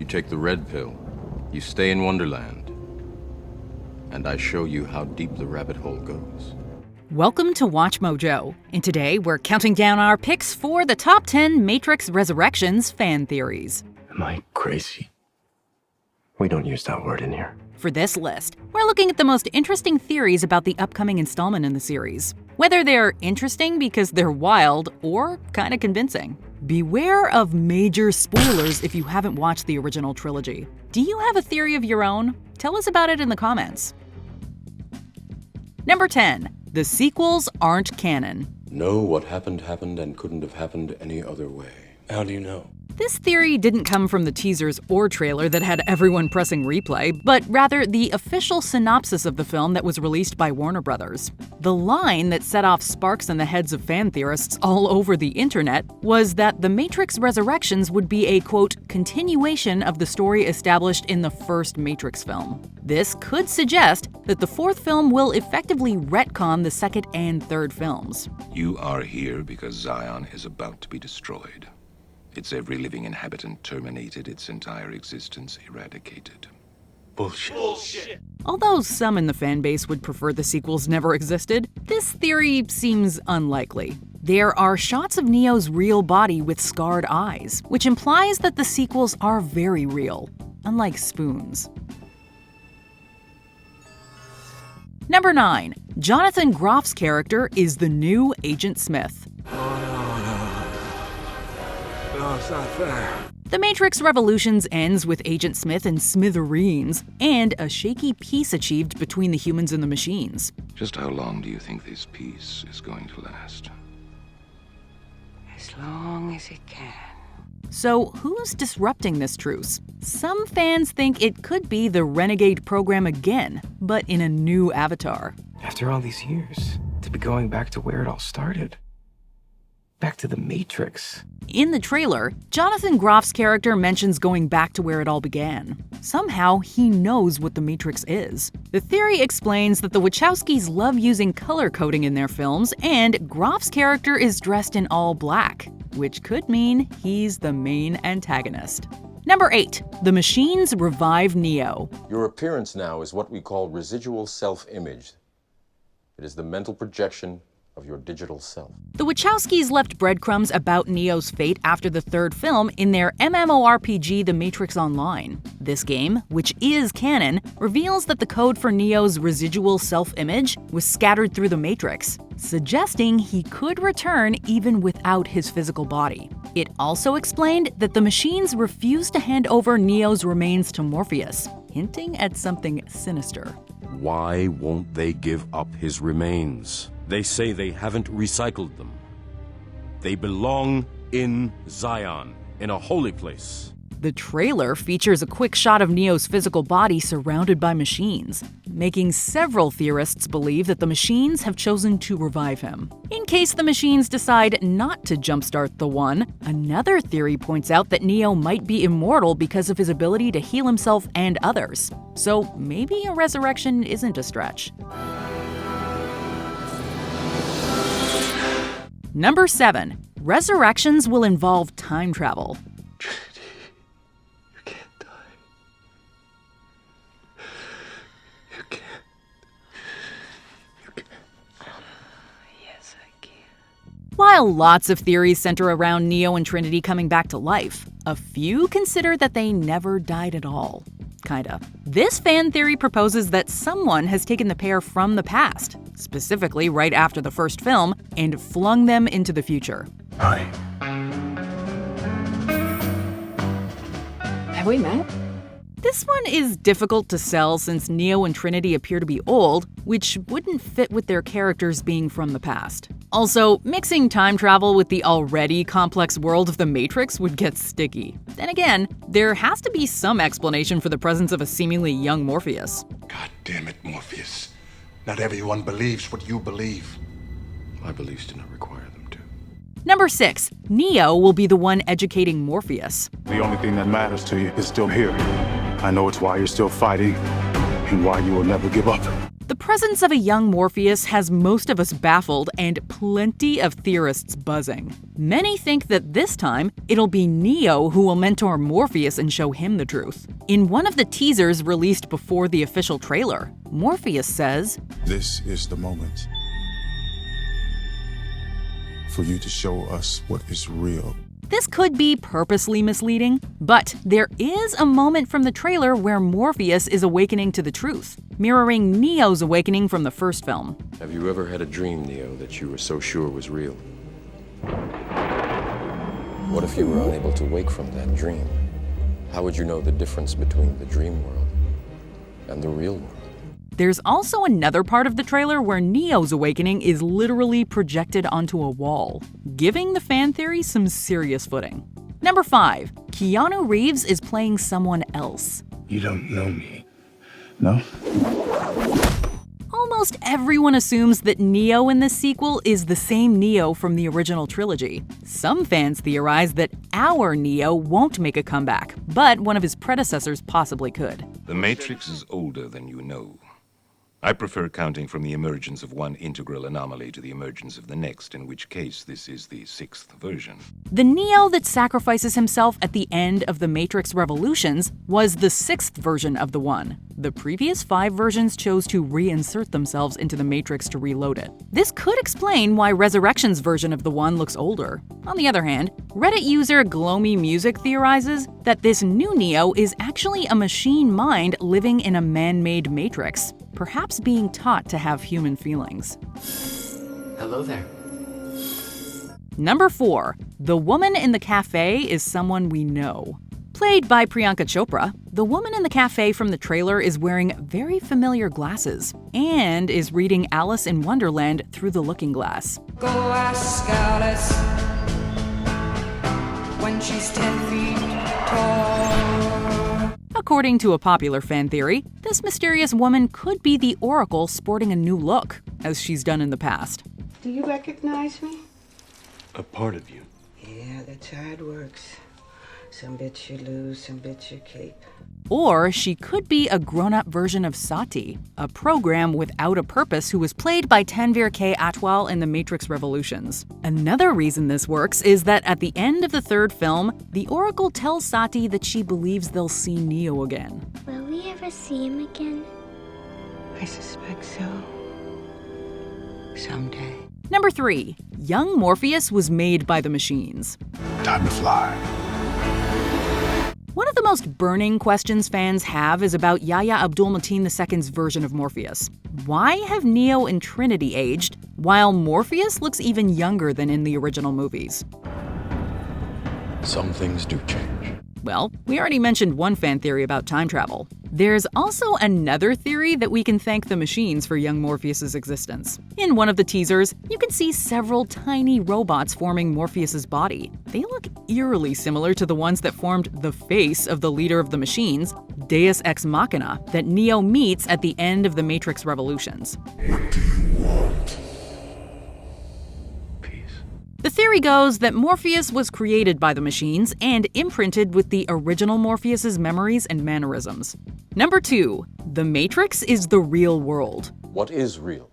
You take the red pill, you stay in Wonderland, and I show you how deep the rabbit hole goes. Welcome to WatchMojo, and today we're counting down our picks for the top 10 Matrix Resurrections fan theories. Am I crazy? We don't use that word in here. For this list, we're looking at the most interesting theories about the upcoming installment in the series. Whether they're interesting because they're wild or kind of convincing. Beware of major spoilers if you haven't watched the original trilogy. Do you have a theory of your own? Tell us about it in the comments. Number 10. The sequels aren't canon. Know what happened and couldn't have happened any other way. How do you know? This theory didn't come from the teasers or trailer that had everyone pressing replay, but rather the official synopsis of the film that was released by Warner Brothers. The line that set off sparks in the heads of fan theorists all over the internet was that The Matrix Resurrections would be a, quote, continuation of the story established in the first Matrix film. This could suggest that the fourth film will effectively retcon the second and third films. You are here because Zion is about to be destroyed. Its every living inhabitant terminated, its entire existence eradicated. Bullshit. Although some in the fan base would prefer the sequels never existed, this theory seems unlikely. There are shots of Neo's real body with scarred eyes, which implies that the sequels are very real, unlike spoons. Number 9. Jonathan Groff's character is the new Agent Smith. No, it's not fair. The Matrix Revolutions ends with Agent Smith in smithereens and a shaky peace achieved between the humans and the machines. Just how long do you think this peace is going to last? As long as it can. So who's disrupting this truce? Some fans think it could be the Renegade program again, but in a new avatar. After all these years, to be going back to where it all started. Back to the Matrix. In the trailer, Jonathan Groff's character mentions going back to where it all began. Somehow, he knows what the Matrix is. The theory explains that the Wachowskis love using color coding in their films, and Groff's character is dressed in all black, which could mean he's the main antagonist. Number 8. The machines revive Neo. Your appearance now is what we call residual self-image. It is the mental projection of your digital self. The Wachowskis left breadcrumbs about Neo's fate after the third film in their MMORPG The Matrix Online. This game, which is canon, reveals that the code for Neo's residual self-image was scattered through the Matrix, suggesting he could return even without his physical body. It also explained that the machines refused to hand over Neo's remains to Morpheus, hinting at something sinister. Why won't they give up his remains? They say they haven't recycled them. They belong in Zion, in a holy place. The trailer features a quick shot of Neo's physical body surrounded by machines, making several theorists believe that the machines have chosen to revive him. In case the machines decide not to jumpstart the One, another theory points out that Neo might be immortal because of his ability to heal himself and others. So maybe a resurrection isn't a stretch. Number 7. Resurrections will involve time travel. You can't die. You can't. You can't. Yes, I can. While lots of theories center around Neo and Trinity coming back to life, a few consider that they never died at all. Kinda. This fan theory proposes that someone has taken the pair from the past, specifically right after the first film, and flung them into the future. Hi. Have we met? This one is difficult to sell since Neo and Trinity appear to be old, which wouldn't fit with their characters being from the past. Also, mixing time travel with the already complex world of the Matrix would get sticky. Then again, there has to be some explanation for the presence of a seemingly young Morpheus. God damn it, Morpheus. Not everyone believes what you believe. My beliefs do not require them to. Number 6. Neo will be the one educating Morpheus. The only thing that matters to you is still here. I know it's why you're still fighting and why you will never give up. The presence of a young Morpheus has most of us baffled and plenty of theorists buzzing. Many think that this time, it'll be Neo who will mentor Morpheus and show him the truth. In one of the teasers released before the official trailer, Morpheus says, "This is the moment for you to show us what is real." This could be purposely misleading, but there is a moment from the trailer where Morpheus is awakening to the truth, mirroring Neo's awakening from the first film. Have you ever had a dream, Neo, that you were so sure was real? What if you were unable to wake from that dream? How would you know the difference between the dream world and the real world? There's also another part of the trailer where Neo's awakening is literally projected onto a wall, giving the fan theory some serious footing. Number 5. Keanu Reeves is playing someone else. You don't know me, no? Almost everyone assumes that Neo in this sequel is the same Neo from the original trilogy. Some fans theorize that our Neo won't make a comeback, but one of his predecessors possibly could. The Matrix is older than you know. I prefer counting from the emergence of one integral anomaly to the emergence of the next, in which case this is the 6th version. The Neo that sacrifices himself at the end of the Matrix Revolutions was the 6th version of the one. The previous 5 versions chose to reinsert themselves into the Matrix to reload it. This could explain why Resurrection's version of the one looks older. On the other hand, Reddit user Gloomy Music theorizes that this new Neo is actually a machine mind living in a man-made Matrix, perhaps being taught to have human feelings. Hello there. Number 4. The woman in the cafe is someone we know. Played by Priyanka Chopra, the woman in the cafe from the trailer is wearing very familiar glasses and is reading Alice in Wonderland through the looking glass. Go ask Alice when she's 10 feet tall. According to a popular fan theory, this mysterious woman could be the Oracle sporting a new look, as she's done in the past. Do you recognize me? A part of you. Yeah, that's how it works. Some bits you lose, some bits you keep. Or she could be a grown-up version of Sati, a program without a purpose who was played by Tanvir K. Atwal in The Matrix Revolutions. Another reason this works is that at the end of the 3rd film, the Oracle tells Sati that she believes they'll see Neo again. Will we ever see him again? I suspect so. Someday. Number 3. Young Morpheus was made by the machines. Time to fly. One of the most burning questions fans have is about Yahya Abdul-Mateen II's version of Morpheus. Why have Neo and Trinity aged, while Morpheus looks even younger than in the original movies? Some things do change. Well, we already mentioned one fan theory about time travel. There's also another theory that we can thank the machines for young Morpheus's existence. In one of the teasers, you can see several tiny robots forming Morpheus's body. They look eerily similar to the ones that formed the face of the leader of the machines, Deus Ex Machina, that Neo meets at the end of the Matrix Revolutions. What do you want? The theory goes that Morpheus was created by the machines and imprinted with the original Morpheus's memories and mannerisms. Number 2. The Matrix is the real world. What is real?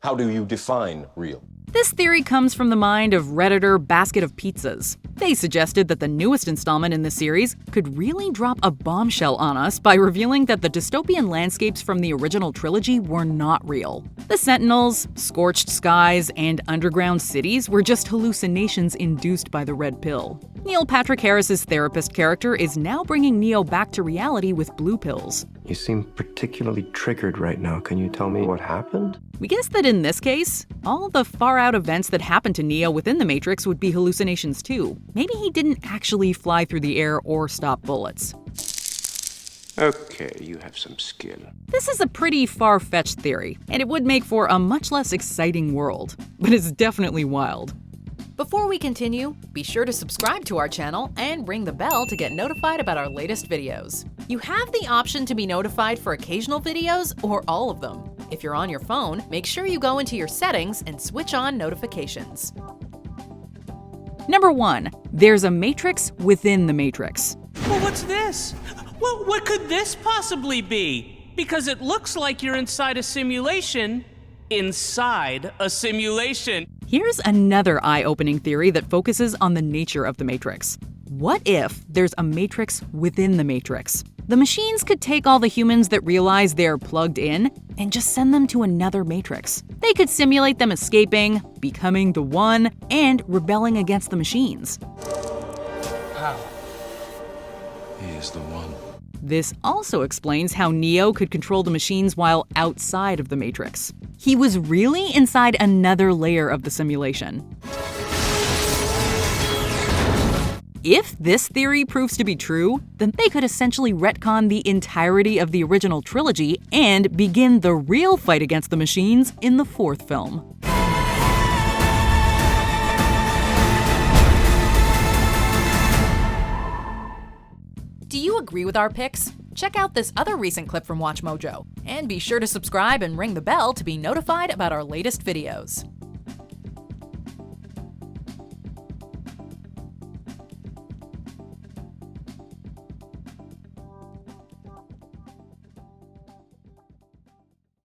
How do you define real? This theory comes from the mind of Redditor Basket of Pizzas. They suggested that the newest installment in this series could really drop a bombshell on us by revealing that the dystopian landscapes from the original trilogy were not real. The Sentinels, scorched skies, and underground cities were just hallucinations induced by the red pill. Neil Patrick Harris's therapist character is now bringing Neo back to reality with blue pills. You seem particularly triggered right now. Can you tell me what happened? We guess that in this case, all the far-out events that happened to Neo within the Matrix would be hallucinations too. Maybe he didn't actually fly through the air or stop bullets. Okay, you have some skill. This is a pretty far-fetched theory, and it would make for a much less exciting world. But it's definitely wild. Before we continue, be sure to subscribe to our channel and ring the bell to get notified about our latest videos. You have the option to be notified for occasional videos or all of them. If you're on your phone, make sure you go into your settings and switch on notifications. Number 1. There's a Matrix within the Matrix. Well, what's this? Well, what could this possibly be? because it looks like you're inside a simulation inside a simulation. Here's another eye-opening theory that focuses on the nature of the Matrix. What if there's a matrix within the matrix? The machines could take all the humans that realize they're plugged in and just send them to another matrix. They could simulate them escaping, becoming the one, and rebelling against the machines. How? He is the one. This also explains how Neo could control the machines while outside of the Matrix. He was really inside another layer of the simulation. If this theory proves to be true, then they could essentially retcon the entirety of the original trilogy and begin the real fight against the machines in the fourth film. Do you agree with our picks? Check out this other recent clip from WatchMojo, and be sure to subscribe and ring the bell to be notified about our latest videos.